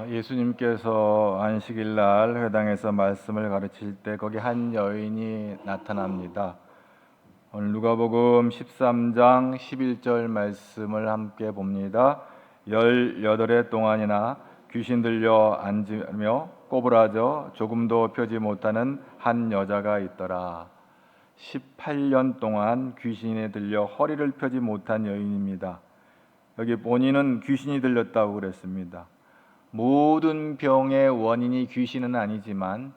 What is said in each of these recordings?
예수님께서 안식일 날 회당에서 말씀을 가르칠 때 거기 한 여인이 나타납니다. 오늘 누가복음 13장 11절 말씀을 함께 봅니다. 18해 동안이나 귀신 들려 앉으며 꼬부라져 조금도 펴지 못하는 한 여자가 있더라. 18년 동안 귀신에 들려 허리를 펴지 못한 여인입니다. 여기 본인은 귀신이 들렸다고 그랬습니다. 모든 병의 원인이 귀신은 아니지만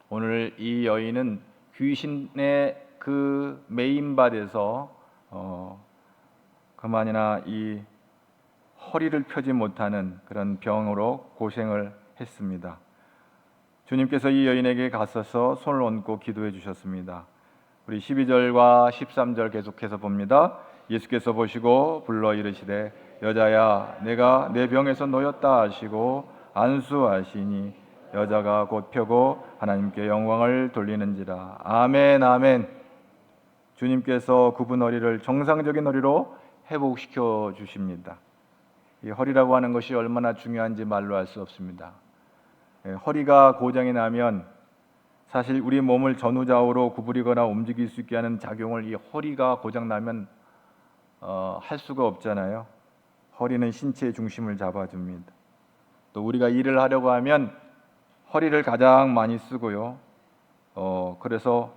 오늘 이 여인은 귀신의 그 메인밭에서 그만이나 이 허리를 펴지 못하는 그런 병으로 고생을 했습니다. 주님께서 이 여인에게 가셔서 손을 얹고 기도해 주셨습니다. 우리 12절과 13절 계속해서 봅니다. 예수께서 보시고 불러 이르시되 여자야 내가 내 병에서 놓였다 하시고 안수하시니 여자가 곧 펴고 하나님께 영광을 돌리는지라. 아멘 아멘. 주님께서 굽은 허리를 정상적인 허리로 회복시켜 주십니다. 이 허리라고 하는 것이 얼마나 중요한지 말로 할 수 없습니다. 허리가 고장이 나면 사실 우리 몸을 전후좌우로 구부리거나 움직일 수 있게 하는 작용을 이 허리가 고장 나면 할 수가 없잖아요. 허리는 신체의 중심을 잡아줍니다. 또 우리가 일을 하려고 하면 허리를 가장 많이 쓰고요. 그래서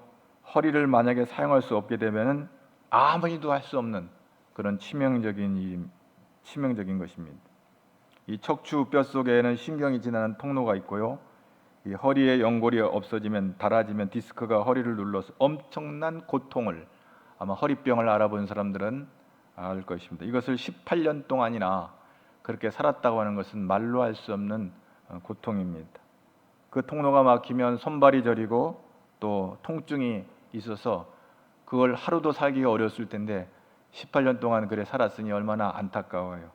허리를 만약에 사용할 수 없게 되면은 아무 일도 할 수 없는 그런 치명적인 것입니다. 이 척추 뼈 속에는 신경이 지나는 통로가 있고요. 이 허리의 연골이 없어지면 닳아지면 디스크가 허리를 눌러서 엄청난 고통을, 아마 허리병을 알아본 사람들은 알 것입니다. 이것을 18년 동안이나 그렇게 살았다고 하는 것은 말로 할 수 없는 고통입니다. 그 통로가 막히면 손발이 저리고 또 통증이 있어서 그걸 하루도 살기가 어려웠을 텐데 18년 동안 그래 살았으니 얼마나 안타까워요.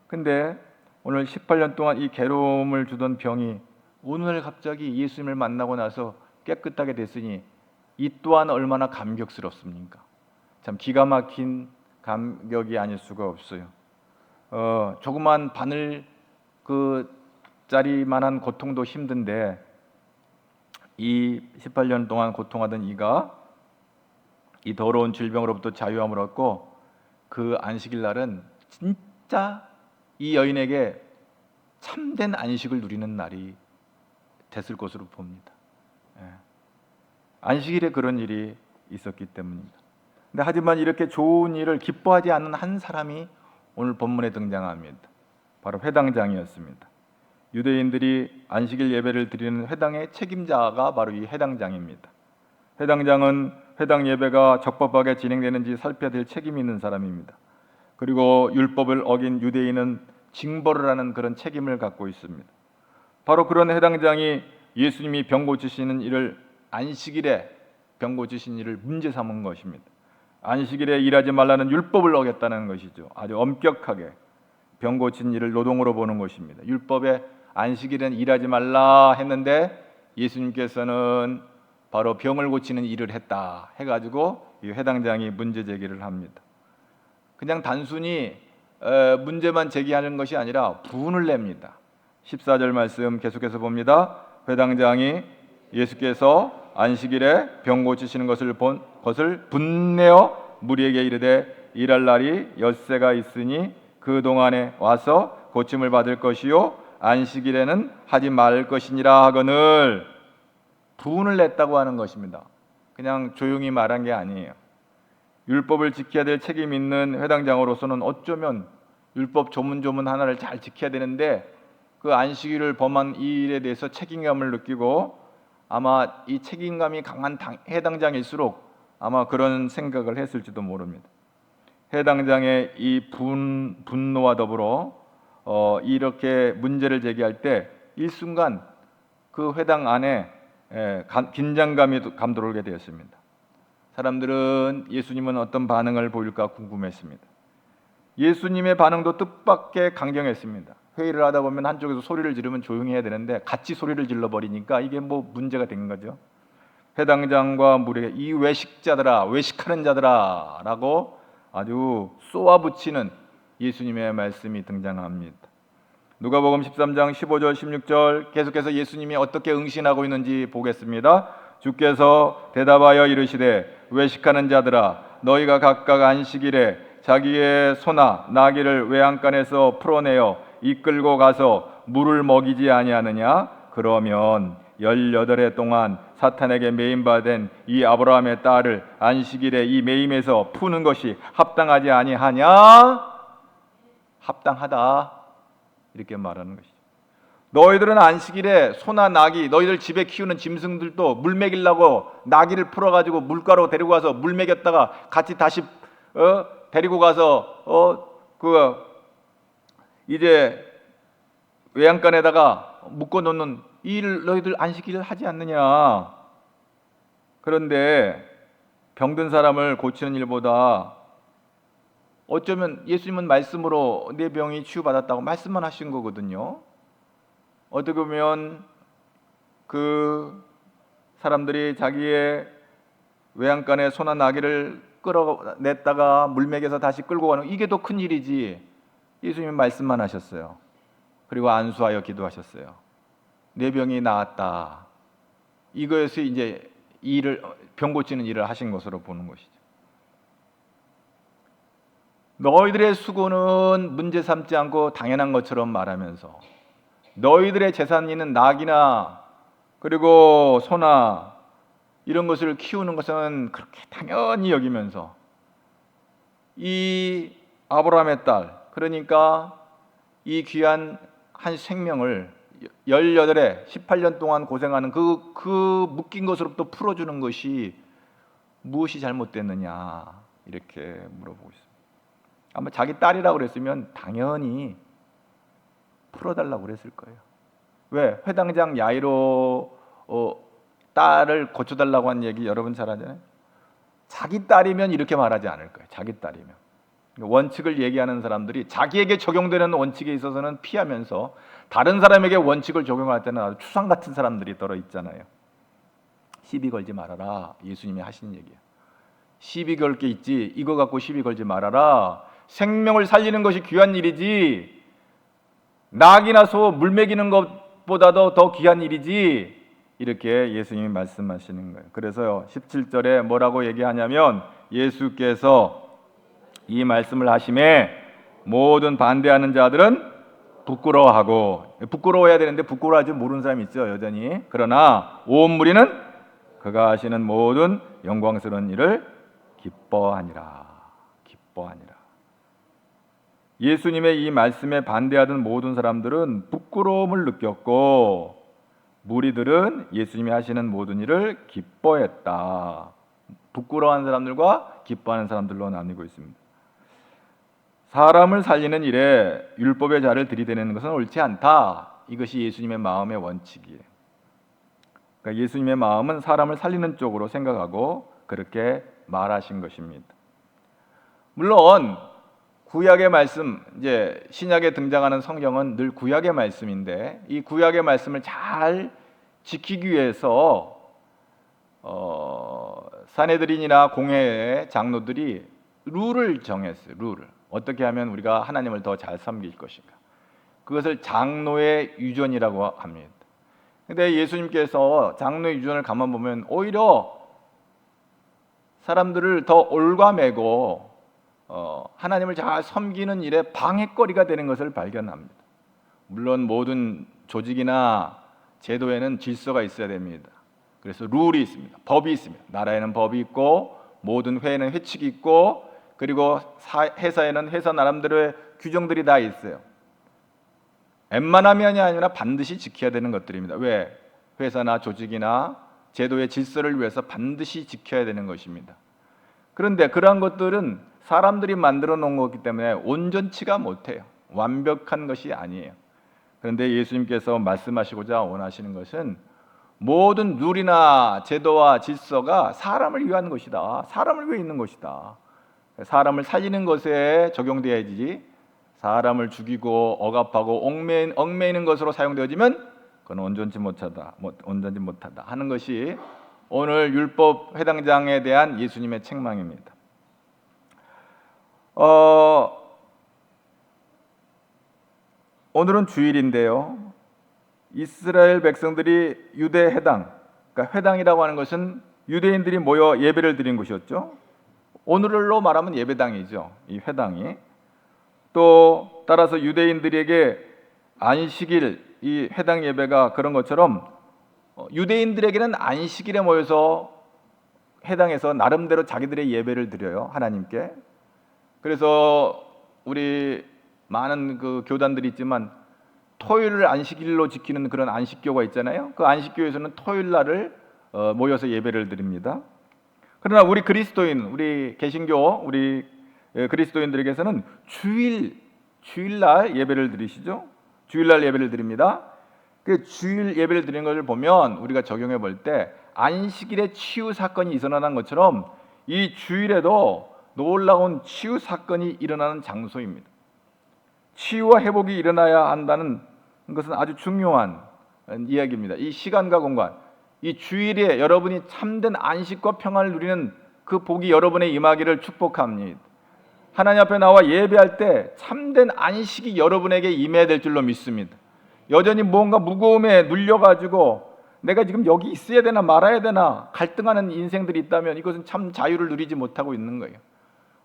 근데 오늘 18년 동안 이 괴로움을 주던 병이 오늘 갑자기 예수님을 만나고 나서 깨끗하게 됐으니 이 또한 얼마나 감격스럽습니까? 참 기가 막힌 감격이 아닐 수가 없어요. 조그만 바늘 그 짜리만한 고통도 힘든데 이 18년 동안 고통하던 이가 이 더러운 질병으로부터 자유함을 얻고 그 안식일 날은 진짜 이 여인에게 참된 안식을 누리는 날이 됐을 것으로 봅니다. 안식일에 그런 일이 있었기 때문입니다. 근데 하지만 이렇게 좋은 일을 기뻐하지 않는 한 사람이 오늘 본문에 등장합니다. 바로 회당장이었습니다. 유대인들이 안식일 예배를 드리는 회당의 책임자가 바로 이 회당장입니다. 회당장은 회당 예배가 적법하게 진행되는지 살펴야 될 책임이 있는 사람입니다. 그리고 율법을 어긴 유대인은 징벌을 하는 그런 책임을 갖고 있습니다. 바로 그런 회당장이 예수님이 병 고치시는 일을 안식일에 병 고치신 일을 문제 삼은 것입니다. 안식일에 일하지 말라는 율법을 어겼다는 것이죠. 아주 엄격하게 병 고친 일을 노동으로 보는 것입니다. 율법에 안식일엔 일하지 말라 했는데 예수님께서는 바로 병을 고치는 일을 했다 해가지고 이 회당장이 문제 제기를 합니다. 그냥 단순히 문제만 제기하는 것이 아니라 분을 냅니다. 14절 말씀 계속해서 봅니다. 회당장이 예수께서 안식일에 병 고치시는 것을 본 것을 분내어 무리에게 이르되 일할 날이 엿새가 있으니 그 동안에 와서 고침을 받을 것이요 안식일에는 하지 말 것이니라 하거늘. 분을 냈다고 하는 것입니다. 그냥 조용히 말한 게 아니에요. 율법을 지켜야 될 책임 있는 회당장으로서는 어쩌면 율법 조문 하나를 잘 지켜야 되는데 그 안식일을 범한 이 일에 대해서 책임감을 느끼고 아마 이 책임감이 강한 해당장일수록 아마 그런 생각을 했을지도 모릅니다. 해당장의 이 분노와 더불어 이렇게 문제를 제기할 때 일순간 그 회당 안에 긴장감이 감돌게 되었습니다. 사람들은 예수님은 어떤 반응을 보일까 궁금했습니다. 예수님의 반응도 뜻밖의 강경했습니다. 회의를 하다 보면 한쪽에서 소리를 지르면 조용히 해야 되는데 같이 소리를 질러버리니까 이게 뭐 문제가 된 거죠. 회당장과 무리에게 이 외식자들아, 외식하는 자들아 라고 아주 쏘아붙이는 예수님의 말씀이 등장합니다. 누가복음 13장 15절 16절 계속해서 예수님이 어떻게 응신하고 있는지 보겠습니다. 주께서 대답하여 이르시되 외식하는 자들아 너희가 각각 안식일에 자기의 소나 나귀를 외양간에서 풀어내어 이끌고 가서 물을 먹이지 아니하느냐? 그러면 18해 동안 사탄에게 매임받은 이 아브라함의 딸을 안식일에 이 매임에서 푸는 것이 합당하지 아니하냐? 합당하다, 이렇게 말하는 것이죠. 너희들은 안식일에 소나 나귀, 너희들 집에 키우는 짐승들도 물 먹이려고 나귀를 풀어가지고 물가로 데리고 가서 물 먹였다가 같이 다시 데리고 가서 이제 외양간에다가 묶어놓는 이 일을 너희들 안식일을 하지 않느냐? 그런데 병든 사람을 고치는 일보다 어쩌면 예수님은 말씀으로 내 병이 치유받았다고 말씀만 하신 거거든요. 어떻게 보면 그 사람들이 자기의 외양간에 소나 나귀를 끌어냈다가 물맥에서 다시 끌고 가는 이게 더 큰 일이지, 예수님은 말씀만 하셨어요. 그리고 안수하여 기도하셨어요. 내 병이 나았다. 이것이 이제 병 고치는 일을 하신 것으로 보는 것이죠. 너희들의 수고는 문제 삼지 않고 당연한 것처럼 말하면서 너희들의 재산이 있는 낙이나 그리고 소나 이런 것을 키우는 것은 그렇게 당연히 여기면서 이 아브라함의 딸, 그러니까 이 귀한 한 생명을 18에 18년 동안 고생하는 그 묶인 것으로부터 풀어주는 것이 무엇이 잘못됐느냐, 이렇게 물어보고 있습니다. 아마 자기 딸이라고 그랬으면 당연히 풀어달라고 그랬을 거예요. 왜? 회당장 야이로 딸을 고쳐달라고 한 얘기 여러분 잘 하잖아요. 자기 딸이면 이렇게 말하지 않을 거예요. 자기 딸이면. 원칙을 얘기하는 사람들이 자기에게 적용되는 원칙에 있어서는 피하면서 다른 사람에게 원칙을 적용할 때는 아주 추상 같은 사람들이 떨어 있잖아요. 시비 걸지 말아라, 예수님이 하신 얘기예요. 시비 걸 게 있지 이거 갖고 시비 걸지 말아라. 생명을 살리는 것이 귀한 일이지 낙이나 소 물 먹이는 것보다도 더 귀한 일이지, 이렇게 예수님이 말씀하시는 거예요. 그래서 17절에 뭐라고 얘기하냐면 예수께서 이 말씀을 하심에 모든 반대하는 자들은 부끄러워하고, 부끄러워해야 되는데 부끄러워하지 모르는 사람이 있죠, 여전히. 그러나 온 무리는 그가 하시는 모든 영광스러운 일을 기뻐하니라. 기뻐하니라. 예수님의 이 말씀에 반대하던 모든 사람들은 부끄러움을 느꼈고 무리들은 예수님이 하시는 모든 일을 기뻐했다. 부끄러워하는 사람들과 기뻐하는 사람들로 나뉘고 있습니다. 사람을 살리는 일에 율법의 자를 들이대는 것은 옳지 않다. 이것이 예수님의 마음의 원칙이에요. 그러니까 예수님의 마음은 사람을 살리는 쪽으로 생각하고 그렇게 말하신 것입니다. 물론 구약의 말씀, 이제 신약에 등장하는 성경은 늘 구약의 말씀인데 이 구약의 말씀을 잘 지키기 위해서 산헤드린이나 공회의 장로들이 룰을 정했어요. 룰을. 어떻게 하면 우리가 하나님을 더 잘 섬길 것인가. 그것을 장로의 유전이라고 합니다. 근데 예수님께서 장로의 유전을 가만 보면 오히려 사람들을 더 올가매고 하나님을 잘 섬기는 일에 방해거리가 되는 것을 발견합니다. 물론 모든 조직이나 제도에는 질서가 있어야 됩니다. 그래서 룰이 있습니다. 법이 있습니다. 나라에는 법이 있고 모든 회에는 회칙이 있고 그리고 회사에는 회사 나름대로의 규정들이 다 있어요. 웬만하면이 아니라 반드시 지켜야 되는 것들입니다. 왜? 회사나 조직이나 제도의 질서를 위해서 반드시 지켜야 되는 것입니다. 그런데 그러한 것들은 사람들이 만들어 놓은 거기 때문에 온전치가 못해요. 완벽한 것이 아니에요. 그런데 예수님께서 말씀하시고자 원하시는 것은 모든 룰이나 제도와 질서가 사람을 위한 것이다. 사람을 위해 있는 것이다. 사람을 살리는 것에 적용돼야지 사람을 죽이고 억압하고 얽매이는 것으로 사용되어지면 그건 온전치 못하다 하는 것이 오늘 율법 회당장에 대한 예수님의 책망입니다. 오늘은 주일인데요. 이스라엘 백성들이 유대 회당, 그러니까 회당이라고 하는 것은 유대인들이 모여 예배를 드린 곳이었죠. 오늘로 말하면 예배당이죠. 이 회당이. 또 따라서 유대인들에게 안식일, 이 회당 예배가 그런 것처럼 유대인들에게는 안식일에 모여서 회당에서 나름대로 자기들의 예배를 드려요, 하나님께. 그래서 우리 많은 그 교단들이 있지만 토요일을 안식일로 지키는 그런 안식교가 있잖아요. 그 안식교에서는 토요일 날을 모여서 예배를 드립니다. 그러나 우리 그리스도인, 우리 개신교, 우리 그리스도인들에게서는 주일날 예배를 드리시죠. 주일날 예배를 드립니다. 그 주일 예배를 드리는 것을 보면 우리가 적용해 볼 때 안식일에 치유 사건이 일어나는 것처럼 이 주일에도 놀라운 치유 사건이 일어나는 장소입니다. 치유와 회복이 일어나야 한다는 것은 아주 중요한 이야기입니다. 이 시간과 공간, 이 주일에 여러분이 참된 안식과 평안을 누리는 그 복이 여러분의 임하기를 축복합니다. 하나님 앞에 나와 예배할 때 참된 안식이 여러분에게 임해야 될 줄로 믿습니다. 여전히 뭔가 무거움에 눌려가지고 내가 지금 여기 있어야 되나 말아야 되나 갈등하는 인생들이 있다면 이것은 참 자유를 누리지 못하고 있는 거예요.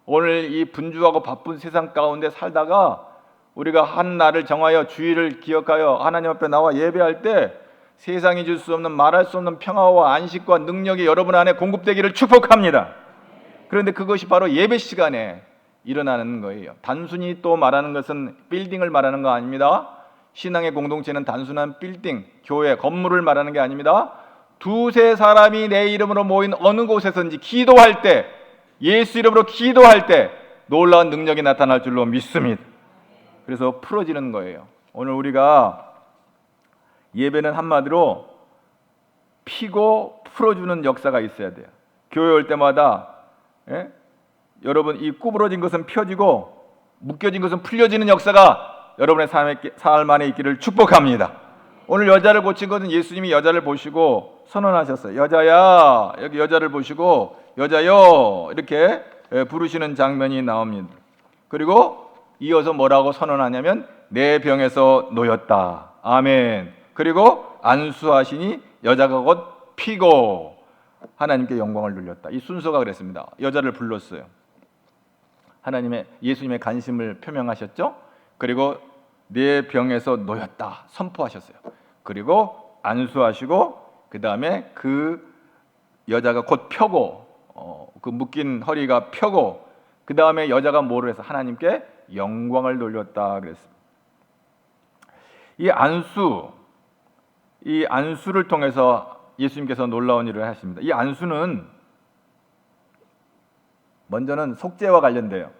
오늘 이 분주하고 바쁜 세상 가운데 살다가 우리가 한 날을 정하여 주일을 기억하여 하나님 앞에 나와 예배할 때 세상이 줄 수 없는 말할 수 없는 평화와 안식과 능력이 여러분 안에 공급되기를 축복합니다. 그런데 그것이 바로 예배 시간에 일어나는 거예요. 단순히 또 말하는 것은 빌딩을 말하는 거 아닙니다. 신앙의 공동체는 단순한 빌딩, 교회, 건물을 말하는 게 아닙니다. 두세 사람이 내 이름으로 모인 어느 곳에서든지 기도할 때, 예수 이름으로 기도할 때 놀라운 능력이 나타날 줄로 믿습니다. 그래서 풀어지는 거예요. 오늘 우리가 예배는 한마디로 피고 풀어주는 역사가 있어야 돼요. 교회 올 때마다 여러분 이 구부러진 것은 펴지고 묶여진 것은 풀려지는 역사가 여러분의 삶 안에 있기를 축복합니다. 오늘 여자를 고친 것은 예수님이 여자를 보시고 선언하셨어요. 여자야, 여기 여자를 보시고 여자여 이렇게 부르시는 장면이 나옵니다. 그리고 이어서 뭐라고 선언하냐면 내 병에서 놓였다. 아멘. 그리고 안수하시니 여자가 곧 피고 하나님께 영광을 돌렸다. 이 순서가 그랬습니다. 여자를 불렀어요. 예수님의 관심을 표명하셨죠. 그리고 내 병에서 놓였다 선포하셨어요. 그리고 안수하시고 그 다음에 그 여자가 곧 펴고 그 묶인 허리가 펴고 그 다음에 여자가 뭐를 해서 하나님께 영광을 돌렸다 그랬습니다. 이 안수를 통해서 예수님께서 놀라운 일을 하십니다. 이 안수는 먼저는 속죄와 관련돼요.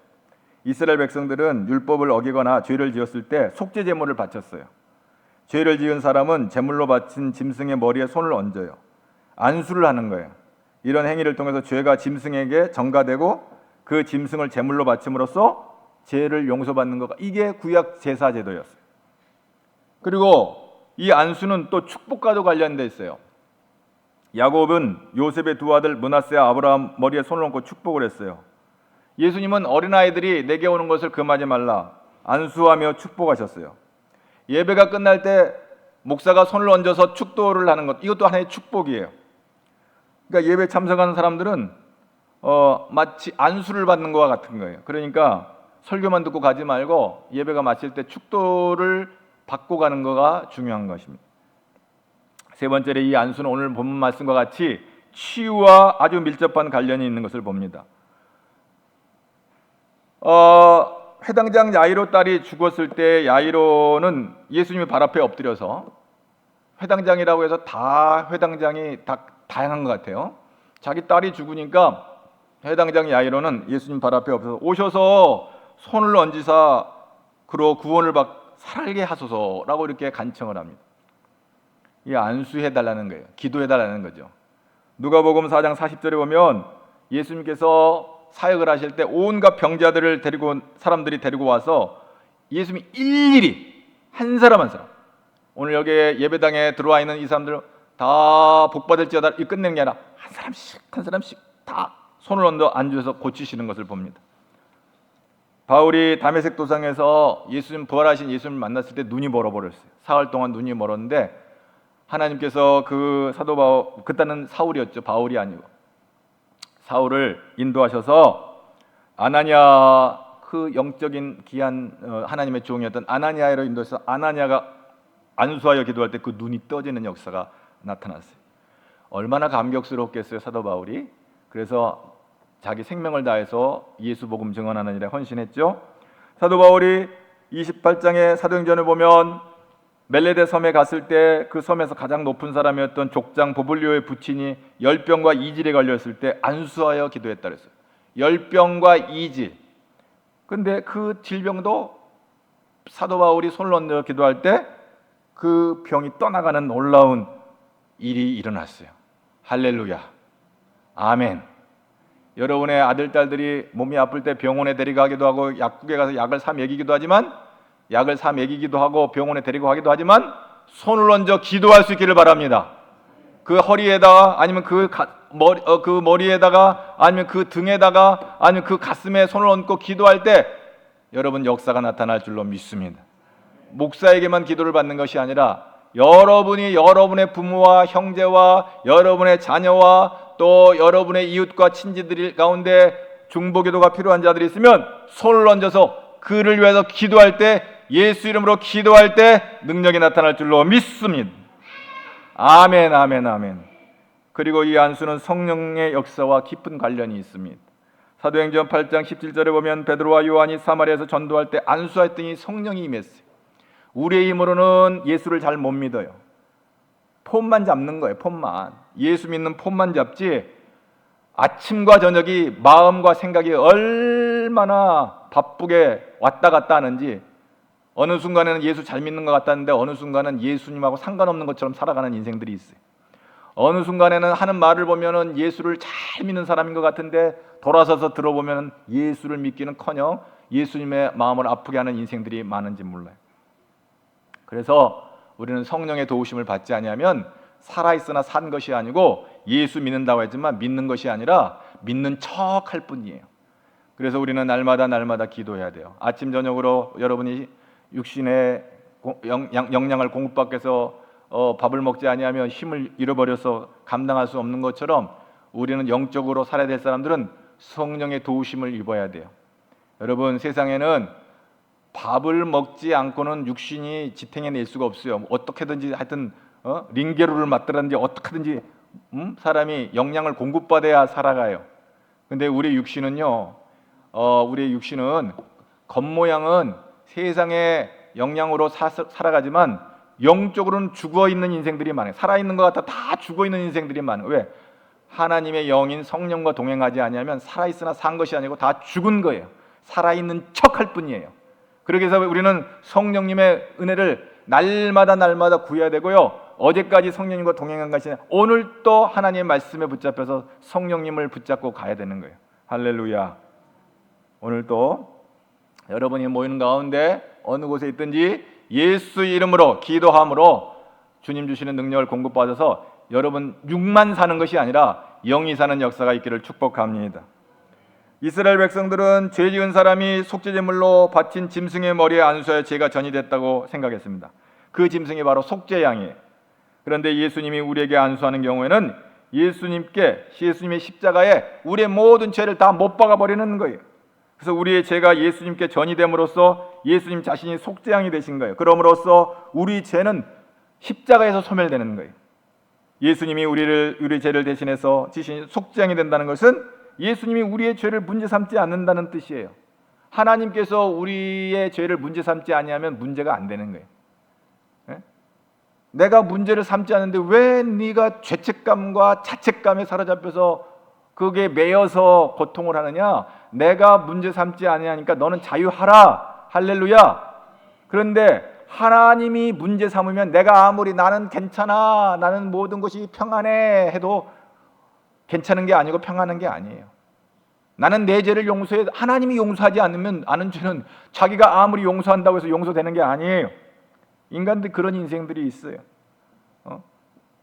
이스라엘 백성들은 율법을 어기거나 죄를 지었을 때 속죄 제물을 바쳤어요. 죄를 지은 사람은 제물로 바친 짐승의 머리에 손을 얹어요. 안수를 하는 거예요. 이런 행위를 통해서 죄가 짐승에게 전가되고 그 짐승을 제물로 바침으로써 죄를 용서받는 것가 이게 구약 제사 제도였어요. 그리고 이 안수는 또 축복과도 관련돼 있어요. 야곱은 요셉의 두 아들 므낫세와 아브라함 머리에 손을 얹고 축복을 했어요. 예수님은 어린아이들이 내게 오는 것을 금하지 말라 안수하며 축복하셨어요. 예배가 끝날 때 목사가 손을 얹어서 축도를 하는 것 이것도 하나의 축복이에요. 그러니까 예배 참석하는 사람들은 마치 안수를 받는 것과 같은 거예요. 그러니까 설교만 듣고 가지 말고 예배가 마칠 때 축도를 받고 가는 거가 중요한 것입니다. 세 번째로 이 안수는 오늘 본문 말씀과 같이 치유와 아주 밀접한 관련이 있는 것을 봅니다. 회당장 야이로 딸이 죽었을 때 야이로는 예수님의 발 앞에 엎드려서 회당장이라고 해서 다 회당장이 다 다양한 것 같아요. 자기 딸이 죽으니까 회당장 야이로는 예수님 발 앞에 엎드려서 오셔서 손을 얹으사 그로 구원을 살게 하소서라고 이렇게 간청을 합니다. 이 안수해달라는 거예요. 기도해달라는 거죠. 누가복음 4장 40절에 보면 예수님께서 사역을 하실 때 온갖 병자들을 사람들이 데리고 와서 예수님이 일일이 한 사람 한 사람 오늘 여기 예배당에 들어와 있는 이 사람들 다 복받을지어다 이 끝내는 게 아니라 한 사람씩 다 손을 얹어 앉아서 고치시는 것을 봅니다. 바울이 다메섹 도상에서 예수님 부활하신 예수님을 만났을 때 눈이 멀어버렸어요. 사흘 동안 눈이 멀었는데 하나님께서 그 사도 바울, 그때는 사울이었죠. 바울이 아니고 사울을 인도하셔서 아나니아, 그 영적인 귀한 하나님의 종이었던 아나니아로 인도해서 아나니아가 안수하여 기도할 때 그 눈이 떠지는 역사가 나타났어요. 얼마나 감격스럽겠어요, 사도 바울이. 그래서 자기 생명을 다해서 예수 복음 증언하는 일에 헌신했죠. 사도 바울이 28장의 사도행전을 보면 멜레데 섬에 갔을 때 그 섬에서 가장 높은 사람이었던 족장 보블리오의 부친이 열병과 이질에 걸렸을 때 안수하여 기도했다 그랬어요. 열병과 이질. 근데 그 질병도 사도 바울이 손을 얹어 기도할 때 그 병이 떠나가는 놀라운 일이 일어났어요. 할렐루야. 아멘. 여러분의 아들, 딸들이 몸이 아플 때 병원에 데리고 가기도 하고 약국에 가서 약을 사 먹이기도 하지만 병원에 데리고 가기도 하지만 손을 얹어 기도할 수 있기를 바랍니다. 그 허리에다가 아니면 그 머리에다가 아니면 그 등에다가 아니면 그 가슴에 손을 얹고 기도할 때 여러분 역사가 나타날 줄로 믿습니다. 목사에게만 기도를 받는 것이 아니라 여러분이 여러분의 부모와 형제와 여러분의 자녀와 또 여러분의 이웃과 친지들 가운데 중보기도가 필요한 자들이 있으면 손을 얹어서 그를 위해서 기도할 때, 예수 이름으로 기도할 때 능력이 나타날 줄로 믿습니다. 아멘, 아멘, 아멘. 그리고 이 안수는 성령의 역사와 깊은 관련이 있습니다. 사도행전 8장 17절에 보면 베드로와 요한이 사마리아에서 전도할 때 안수했더니 성령이 임했어요. 우리의 힘으로는 예수를 잘 못 믿어요. 폼만 잡는 거예요. 폼만. 예수 믿는 폼만 잡지 아침과 저녁이 마음과 생각이 얼마나 바쁘게 왔다 갔다 하는지, 어느 순간에는 예수 잘 믿는 것 같다는데 어느 순간은 예수님하고 상관없는 것처럼 살아가는 인생들이 있어요. 어느 순간에는 하는 말을 보면은 예수를 잘 믿는 사람인 것 같은데 돌아서서 들어보면 예수를 믿기는커녕 예수님의 마음을 아프게 하는 인생들이 많은지 몰라요. 그래서 우리는 성령의 도우심을 받지 아니하면 살아있으나 산 것이 아니고 예수 믿는다고 했지만 믿는 것이 아니라 믿는 척 할 뿐이에요. 그래서 우리는 날마다 기도해야 돼요. 아침 저녁으로 여러분이 육신의 영양을 공급받기 위해서 밥을 먹지 아니하면 힘을 잃어버려서 감당할 수 없는 것처럼 우리는 영적으로 살아야 될 사람들은 성령의 도우심을 입어야 돼요. 여러분, 세상에는 밥을 먹지 않고는 육신이 지탱해낼 수가 없어요. 어떻게든지 하여튼 링게루를 맞더라든지 어떻게든지 사람이 영양을 공급받아야 살아가요. 근데 우리 육신은요, 우리의 육신은 겉모양은 세상의 영양으로 살아가지만 영적으로는 죽어있는 인생들이 많아요. 살아있는 것 같아 다 죽어있는 인생들이 많아요. 왜? 하나님의 영인 성령과 동행하지 아니하면 살아있으나 산 것이 아니고 다 죽은 거예요. 살아있는 척할 뿐이에요. 그렇게 해서 우리는 성령님의 은혜를 날마다 구해야 되고요. 어제까지 성령님과 동행한 것이 오늘 또 하나님의 말씀에 붙잡혀서 성령님을 붙잡고 가야 되는 거예요. 할렐루야. 오늘 또 여러분이 모이는 가운데 어느 곳에 있든지 예수 이름으로 기도함으로 주님 주시는 능력을 공급받아서 여러분 육만 사는 것이 아니라 영이 사는 역사가 있기를 축복합니다. 이스라엘 백성들은 죄 지은 사람이 속죄제물로 바친 짐승의 머리에 안수하여 죄가 전이 됐다고 생각했습니다. 그 짐승이 바로 속죄양이에요. 그런데 예수님이 우리에게 안수하는 경우에는 예수님의 십자가에 우리의 모든 죄를 다 못 박아 버리는 거예요. 그래서 우리의 죄가 예수님께 전이 됨으로써 예수님 자신이 속죄양이 되신 거예요. 그럼으로써 우리 죄는 십자가에서 소멸되는 거예요. 예수님이 우리 죄를 대신해서 지신 속죄양이 된다는 것은 예수님이 우리의 죄를 문제 삼지 않는다는 뜻이에요. 하나님께서 우리의 죄를 문제 삼지 아니하면 문제가 안 되는 거예요. 내가 문제를 삼지 않는데 왜 네가 죄책감과 자책감에 사로잡혀서 그게 매여서 고통을 하느냐? 내가 문제 삼지 아니하니까 너는 자유하라. 할렐루야. 그런데 하나님이 문제 삼으면 내가 아무리 나는 괜찮아, 나는 모든 것이 평안해 해도 괜찮은 게 아니고 평안한 게 아니에요. 나는 내 죄를 용서해. 하나님이 용서하지 않으면 아는 죄는 자기가 아무리 용서한다고 해서 용서되는 게 아니에요. 인간들 그런 인생들이 있어요.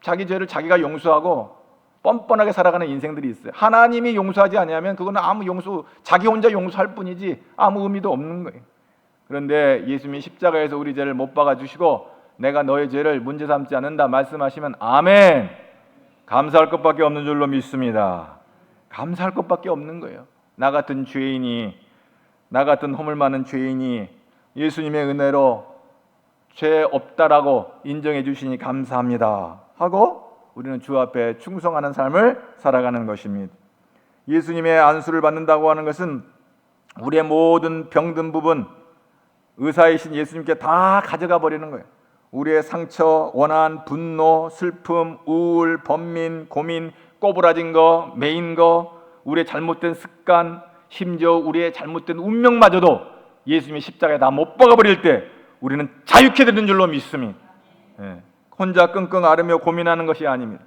자기 죄를 자기가 용서하고 뻔뻔하게 살아가는 인생들이 있어요. 하나님이 용서하지 아니하면 그거는 자기 혼자 용서할 뿐이지 아무 의미도 없는 거예요. 그런데 예수님이 십자가에서 우리 죄를 못 박아 주시고 내가 너의 죄를 문제 삼지 않는다 말씀하시면 아멘. 감사할 것밖에 없는 줄로 믿습니다. 감사할 것밖에 없는 거예요. 나 같은 죄인이, 나 같은 허물 많은 죄인이 예수님의 은혜로 죄 없다라고 인정해 주시니 감사합니다 하고 우리는 주 앞에 충성하는 삶을 살아가는 것입니다. 예수님의 안수를 받는다고 하는 것은 우리의 모든 병든 부분 의사이신 예수님께 다 가져가 버리는 거예요. 우리의 상처, 원한, 분노, 슬픔, 우울, 번민, 고민, 꼬부라진 거, 매인 거, 우리의 잘못된 습관, 심지어 우리의 잘못된 운명마저도 예수님이 십자가에 다 못 박아버릴 때 우리는 자유케 되는 줄로 믿습니다. 혼자 끙끙 앓으며 고민하는 것이 아닙니다.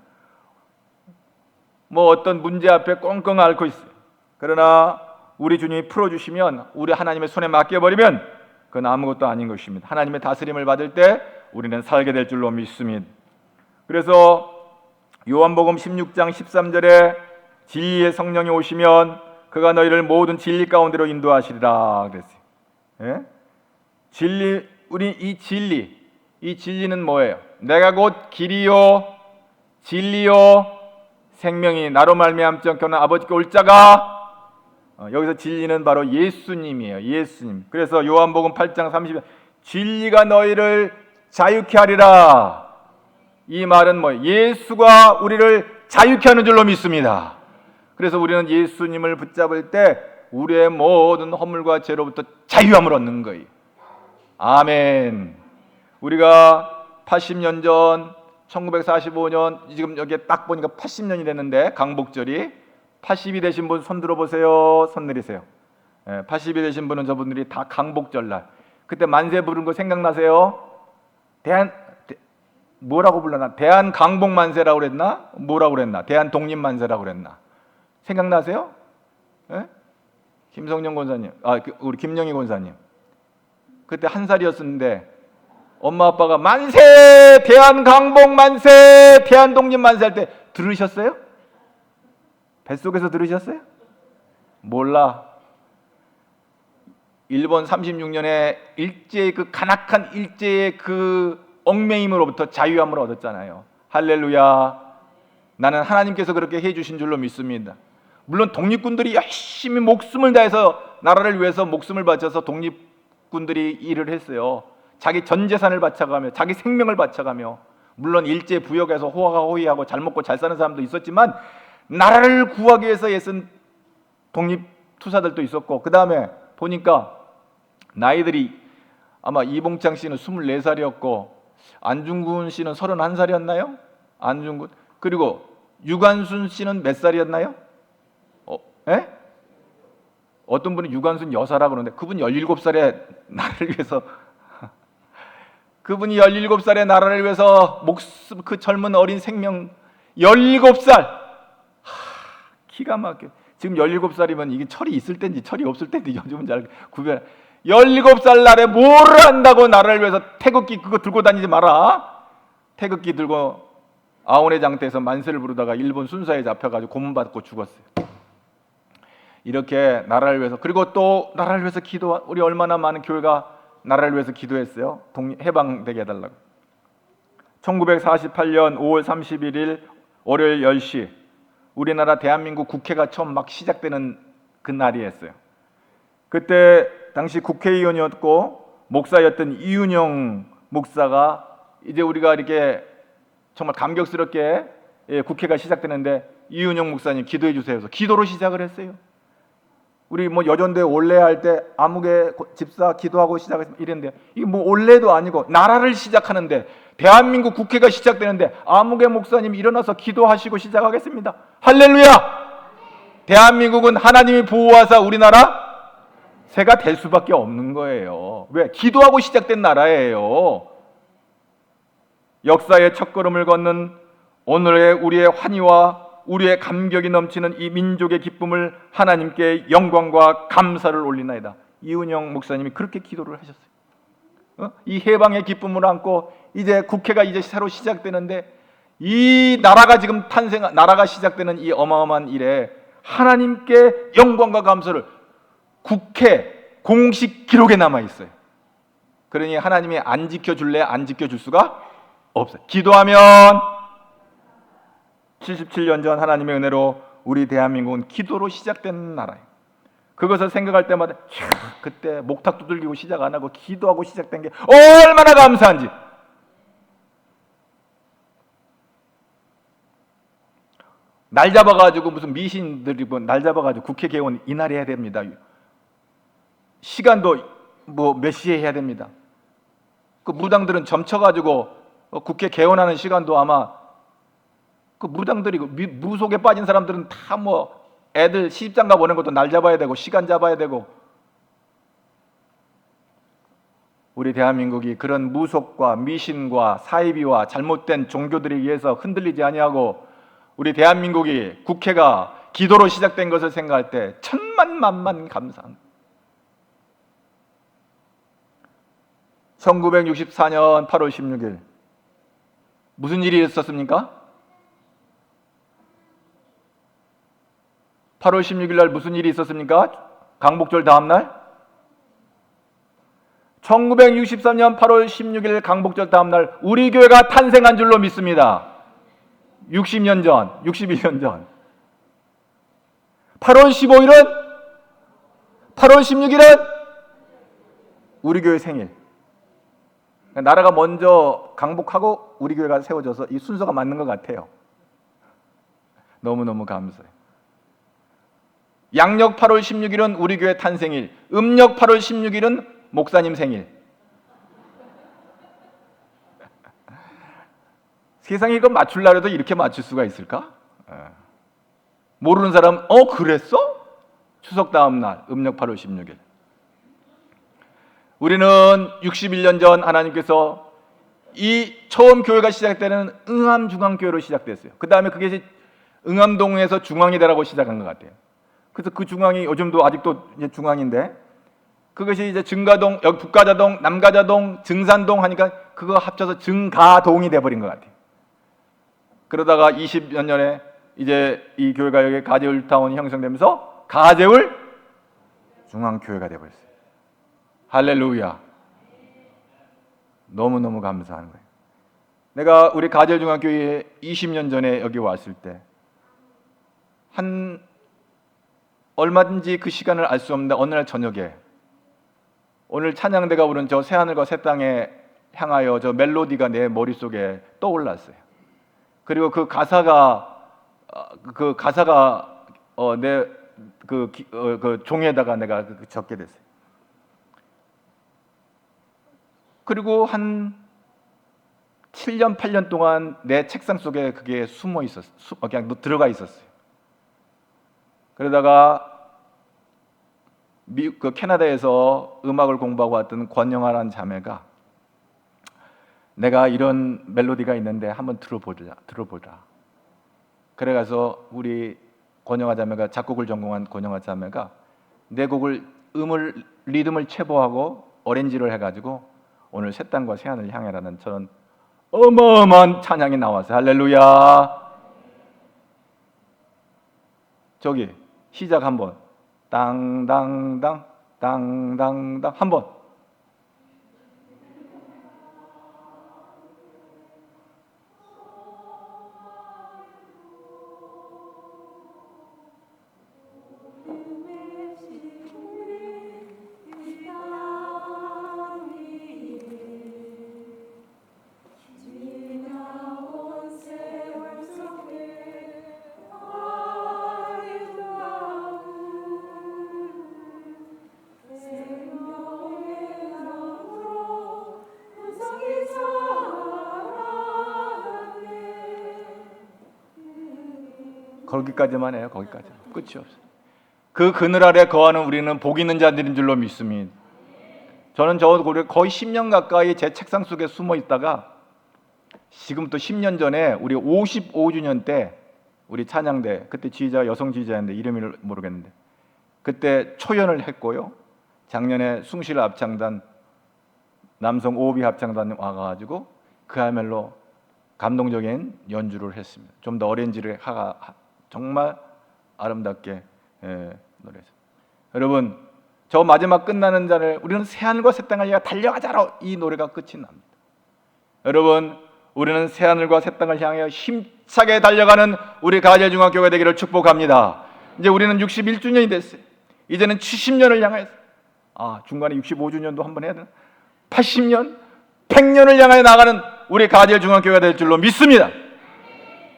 뭐 어떤 문제 앞에 꽁꽁 앓고 있어요. 그러나 우리 주님이 풀어주시면, 우리 하나님의 손에 맡겨버리면 그건 아무것도 아닌 것입니다. 하나님의 다스림을 받을 때 우리는 살게 될 줄로 믿습니다. 그래서 요한복음 16장 13절에 진리의 성령이 오시면 그가 너희를 모든 진리 가운데로 인도하시리라 그랬어요. 예? 진리, 우리 이 진리는 뭐예요? 내가 곧 길이요 진리요 생명이 나로 말미암지 않고는 아버지께 올 자가, 여기서 진리는 바로 예수님이에요. 예수님. 그래서 요한복음 8장 30절 진리가 너희를 자유케 하리라. 이 말은 뭐예요? 예수가 우리를 자유케 하는 줄로 믿습니다. 그래서 우리는 예수님을 붙잡을 때 우리의 모든 허물과 죄로부터 자유함을 얻는 거예요. 아멘. 우리가 80년 전 1945년, 지금 여기에 딱 보니까 80년이 됐는데, 강복절이 80이 되신 분 손 들어보세요. 손 내리세요. 80이 되신 분은 저분들이 다 강복절날, 그때 만세 부른 거 생각나세요? 뭐라고 불렀나? 대한강복만세라고 그랬나? 뭐라고 그랬나? 대한독립만세라고 그랬나? 생각나세요? 예? 김성령 권사님, 우리 김영희 권사님, 그때 한 살이었는데 엄마 아빠가 만세, 대한강복만세, 대한독립만세 할 때 들으셨어요? 뱃속에서 들으셨어요? 몰라. 일본 36년에 일제의 그 간악한 일제의 그 얽매임으로부터 자유함을 얻었잖아요. 할렐루야. 나는 하나님께서 그렇게 해주신 줄로 믿습니다. 물론 독립군들이 열심히 목숨을 다해서 나라를 위해서 목숨을 바쳐서 독립군들이 일을 했어요. 자기 전 재산을 바쳐가며 자기 생명을 바쳐가며, 물론 일제 부역에서 호화호위하고 잘 먹고 잘 사는 사람도 있었지만 나라를 구하기 위해서 애쓴 독립투사들도 있었고, 그 다음에 보니까 나이들이 아마 이봉창 씨는 24살이었고 안중근 씨는 31살이었나요? 안중근. 그리고 유관순 씨는 몇 살이었나요? 어떤 분은 유관순 여사라 그러는데 그분 17살에 나라를 위해서 그분이 17살에 나라를 위해서 목숨, 그 젊은 어린 생명 17살, 기가 막혀. 지금 17살이면 이게 철이 있을 때인지 철이 없을 때인지 요즘은 잘 구별. 17살 날에 뭐를 한다고 나라를 위해서 태극기 그거 들고 다니지 마라. 태극기 들고 아오네 장터에서 만세를 부르다가 일본 순사에 잡혀가지고 고문받고 죽었어요. 이렇게 나라를 위해서, 그리고 또 나라를 위해서 우리 얼마나 많은 교회가 나라를 위해서 기도했어요. 해방되게 해달라고. 1948년 5월 31일 월요일 10시 우리나라 대한민국 국회가 처음 막 시작되는 그 날이었어요. 그때 당시 국회의원이었고 목사였던 이윤영 목사가, 이제 우리가 이렇게 정말 감격스럽게 국회가 시작되는데 이윤영 목사님 기도해 주세요 해서 기도로 시작을 했어요. 우리 뭐 여전대 올레 할 때 아무개 집사 기도하고 시작했으면 이랬는데, 이게 뭐 올레도 아니고 나라를 시작하는데, 대한민국 국회가 시작되는데 아무개 목사님이 일어나서 기도하시고 시작하겠습니다. 할렐루야. 대한민국은 하나님이 보호하사 우리나라 새가 될 수밖에 없는 거예요. 왜? 기도하고 시작된 나라예요. 역사의 첫걸음을 걷는 오늘의 우리의 환희와 우리의 감격이 넘치는 이 민족의 기쁨을 하나님께 영광과 감사를 올리나이다. 이은영 목사님이 그렇게 기도를 하셨어요. 이 해방의 기쁨을 안고 이제 국회가 이제 새로 시작되는데 이 나라가 지금 나라가 시작되는 이 어마어마한 일에 하나님께 영광과 감사를 국회 공식 기록에 남아 있어요. 그러니 하나님이 안 지켜줄래? 안 지켜줄 수가 없어요. 기도하면 77년 전 하나님의 은혜로 우리 대한민국은 기도로 시작된 나라예요. 그것을 생각할 때마다 그때 목탁 두들기고 시작 안 하고 기도하고 시작된 게 얼마나 감사한지. 날 잡아가지고 무슨 미신들이 날 잡아가지고 국회 개원 이날에 해야 됩니다. 시간도 뭐 몇 시에 해야 됩니다. 그 무당들은 점쳐가지고 국회 개원하는 시간도 아마 그 무당들이 무속에 빠진 사람들은 다 뭐 애들 시집장가 보낸 것도 날 잡아야 되고 시간 잡아야 되고. 우리 대한민국이 그런 무속과 미신과 사이비와 잘못된 종교들에 의해서 흔들리지 아니하고 우리 대한민국이 국회가 기도로 시작된 것을 생각할 때 천만만만 감사합니다. 1964년 8월 16일 무슨 일이 있었습니까? 8월 16일 날 무슨 일이 있었습니까? 강복절 다음 날? 1963년 8월 16일 강복절 다음 날 우리 교회가 탄생한 줄로 믿습니다. 60년 전, 61년 전. 8월 15일은 8월 16일은 우리 교회 생일. 나라가 먼저 강복하고 우리 교회가 세워져서 이 순서가 맞는 것 같아요. 너무너무 감사해요. 양력 8월 16일은 우리 교회 탄생일, 음력 8월 16일은 목사님 생일. 세상에 이거 맞추려고 해도 이렇게 맞출 수가 있을까? 모르는 사람 그랬어? 추석 다음 날 음력 8월 16일. 우리는 61년 전 하나님께서 이 처음 교회가 시작되는 응암중앙교회로 시작됐어요. 그 다음에 그게 응암동에서 중앙이다라고 시작한 것 같아요. 그래서 그 중앙이 요즘도 아직도 이제 중앙인데 그것이 이제 증가동, 여기 북가자동, 남가자동, 증산동 하니까 그거 합쳐서 증가동이 돼버린 것 같아요. 그러다가 20몇 년에 이제 이 교회가 여기 가재울타운이 형성되면서 가재울 중앙교회가 돼버렸어요. 할렐루야. 너무너무 감사한 거예요. 내가 우리 가재울 중앙교회에 20년 전에 여기 왔을 때 얼마든지 그 시간을 알 수 없는데 어느 날 저녁에 오늘 찬양대가 부른 저 새하늘과 새 땅에 향하여 저 멜로디가 내 머릿속에 떠올랐어요. 그리고 그 가사가 내 그 종이에다가 내가 적게 됐어요. 그리고 한 7년 8년 동안 내 책상 속에 그게 숨어 있었어요. 그냥 들어가 있었어요. 그러다가 그 캐나다에서 음악을 공부하고 왔던 권영아라는 자매가 내가 이런 멜로디가 있는데 한번 들어보자. 그래가서 우리 권영아 자매가 작곡을 전공한 권영아 자매가 내 곡을 리듬을 체보하고 어렌지를 해가지고 오늘 새 땅과 새 하늘을 향해라는 저런 어마어마한 찬양이 나왔어요. 할렐루야. 저기 시작 한번. 땅당당 땅당당 한번. 거기까지만 해요. 거기까지. 끝이 없어요. 그 그늘 아래 거하는 우리는 복 있는 자들인 줄로 믿습니다. 저는 거의 10년 가까이 제 책상 속에 숨어 있다가 지금 또 10년 전에 우리 55주년 때 우리 찬양대 그때 지휘자 여성 지휘자인데 이름을 모르겠는데 그때 초연을 했고요. 작년에 숭실 합창단 남성 오비 합창단 와가지고 그야말로 감동적인 연주를 했습니다. 좀 더 어렌지를 정말 아름답게 노래했습니다. 여러분, 저 마지막 끝나는 자를 우리는 새하늘과 새 땅을 향해 달려가자로 이 노래가 끝이 납니다. 여러분, 우리는 새하늘과 새 땅을 향해 힘차게 달려가는 우리 가젤중학교가 되기를 축복합니다. 이제 우리는 61주년이 됐어요. 이제는 70년을 향해서 중간에 65주년도 한번 해야 되나? 80년, 100년을 향해 나가는 우리 가젤중학교가 될 줄로 믿습니다.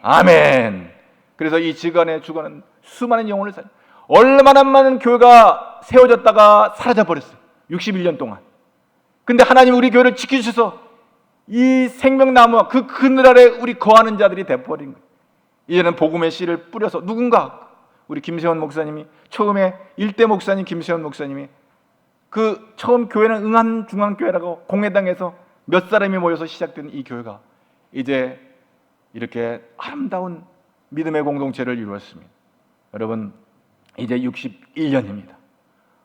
아멘. 그래서 이 지간에 죽어가는 수많은 영혼을 살려 얼마나 많은 교회가 세워졌다가 사라져 버렸어요. 61년 동안. 근데 하나님 우리 교회를 지키셔서 이 생명나무와 그 그늘 아래 우리 거하는 자들이 돼버린 거예요. 이제는 복음의 씨를 뿌려서 누군가, 우리 김세원 목사님이 처음에 일대 목사님 김세원 목사님이 그 처음 교회는 응암중앙교회라고 공회당에서 몇 사람이 모여서 시작된 이 교회가 이제 이렇게 아름다운 믿음의 공동체를 이루었습니다. 여러분, 이제 61년입니다.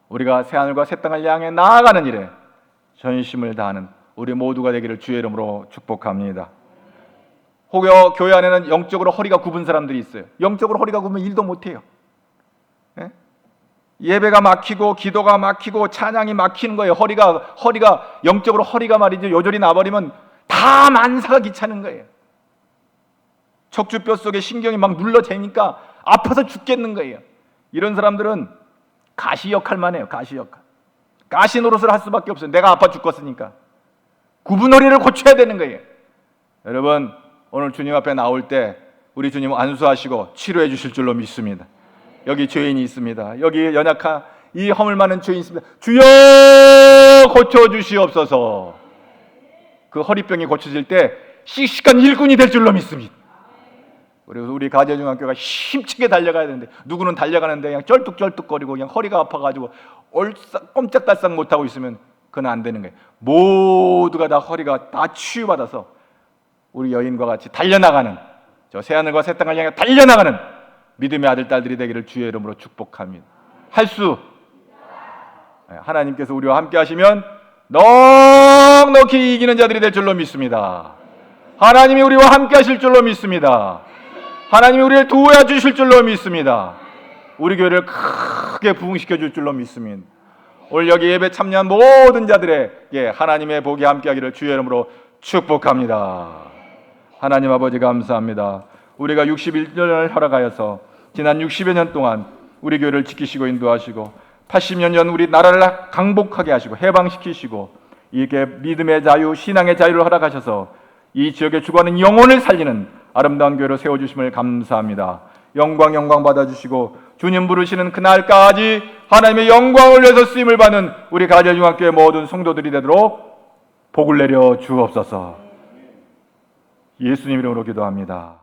우리가 새하늘과 새 땅을 향해 나아가는 일에 전심을 다하는 우리 모두가 되기를 주의 이름으로 축복합니다. 혹여 교회 안에는 영적으로 허리가 굽은 사람들이 있어요. 영적으로 허리가 굽으면 일도 못해요. 예배가 막히고 기도가 막히고 찬양이 막히는 거예요. 허리가 영적으로 허리가 말이죠, 요절이 나버리면 다 만사가 귀찮은 거예요. 척추뼈 속에 신경이 막 눌러재니까 아파서 죽겠는 거예요. 이런 사람들은 가시 역할만 해요. 가시 역할. 가시 노릇을 할 수밖에 없어요. 내가 아파 죽겠으니까. 굽은 허리를 고쳐야 되는 거예요. 여러분, 오늘 주님 앞에 나올 때 우리 주님 안수하시고 치료해 주실 줄로 믿습니다. 여기 죄인이 있습니다. 여기 연약한 이 허물 많은 죄인이 있습니다. 주여 고쳐주시옵소서. 그 허리병이 고쳐질 때 씩씩한 일꾼이 될 줄로 믿습니다. 그리고 우리 가재중학교가 힘차게 달려가야 되는데, 누구는 달려가는데 그냥 쩔뚝쩔뚝거리고 그냥 허리가 아파가지고 꼼짝달싹 못하고 있으면 그건 안 되는 거예요. 모두가 다 허리가 다 치유받아서 우리 여인과 같이 달려나가는, 저 새하늘과 새 땅을 향해 달려나가는 믿음의 아들 딸들이 되기를 주의 이름으로 축복합니다. 하나님께서 우리와 함께 하시면 넉넉히 이기는 자들이 될 줄로 믿습니다. 하나님이 우리와 함께 하실 줄로 믿습니다. 하나님이 우리를 도와주실 줄로 믿습니다. 우리 교회를 크게 부흥시켜 줄 줄로 믿습니다. 오늘 여기 예배 참여한 모든 자들에게 하나님의 복이 함께하기를 주의 이름으로 축복합니다. 하나님 아버지 감사합니다. 우리가 61년을 허락하여서 지난 60여 년 동안 우리 교회를 지키시고 인도하시고 80년 전 우리 나라를 강복하게 하시고 해방시키시고 이렇게 믿음의 자유, 신앙의 자유를 허락하셔서 이 지역에 죽어가는 영혼을 살리는 아름다운 교회로 세워주심을 감사합니다. 영광 받아주시고 주님 부르시는 그날까지 하나님의 영광을 위해서 쓰임을 받는 우리 가재중학교의 모든 성도들이 되도록 복을 내려 주옵소서. 예수님 이름으로 기도합니다.